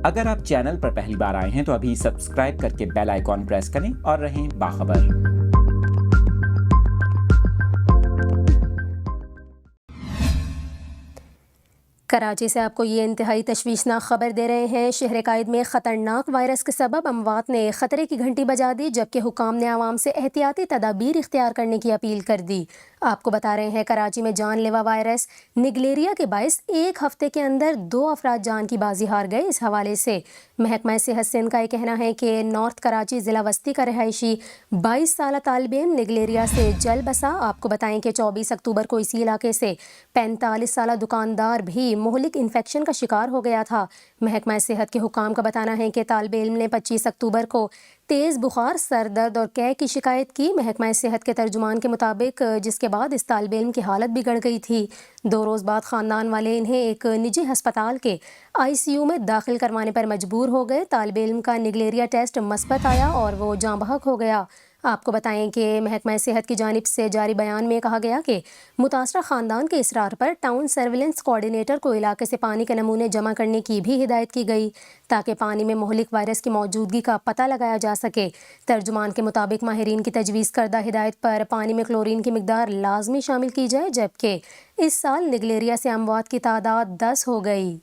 اگر آپ چینل پر پہلی بار آئے ہیں تو ابھی سبسکرائب کر کے بیل آئیکن پریس کریں اور رہیں باخبر۔ کراچی سے آپ کو یہ انتہائی تشویشناک خبر دے رہے ہیں۔ شہر قائد میں خطرناک وائرس کے سبب اموات نے خطرے کی گھنٹی بجا دی، جبکہ حکام نے عوام سے احتیاطی تدابیر اختیار کرنے کی اپیل کر دی۔ آپ کو بتا رہے ہیں کراچی میں جان لیوا وائرس نگلیریا کے باعث ایک ہفتے کے اندر 2 افراد جان کی بازی ہار گئے۔ اس حوالے سے محکمہ صحت سندھ کا یہ کہنا ہے کہ نارتھ کراچی ضلع وسطی کا رہائشی 22 سالہ طالب علم نگلیریا سے جل بسا۔ آپ کو بتائیں کہ 24 اکتوبر کو اسی علاقے سے 45 سالہ دکاندار بھی مہلک انفیکشن کا شکار ہو گیا تھا۔ محکمہ صحت کے حکام کا بتانا ہے کہ طالب علم نے 25 اکتوبر کو تیز بخار، سر درد اور قے کی شکایت کی۔ محکمہ صحت کے ترجمان کے مطابق جس کے بعد اس طالب علم کی حالت بگڑ گئی تھی۔ 2 روز بعد خاندان والے انہیں ایک نجی ہسپتال کے ICU میں داخل کروانے پر مجبور ہو گئے۔ طالب علم کا نگلیریا ٹیسٹ مثبت آیا اور وہ جاں بحق ہو گیا۔ آپ کو بتائیں کہ محکمہ صحت کی جانب سے جاری بیان میں کہا گیا کہ متاثرہ خاندان کے اصرار پر ٹاؤن سرویلنس کوآرڈینیٹر کو علاقے سے پانی کے نمونے جمع کرنے کی بھی ہدایت کی گئی تاکہ پانی میں مہلک وائرس کی موجودگی کا پتہ لگایا جا سکے۔ ترجمان کے مطابق ماہرین کی تجویز کردہ ہدایت پر پانی میں کلورین کی مقدار لازمی شامل کی جائے، جبکہ اس سال نگلیریا سے اموات کی تعداد 10 ہو گئی۔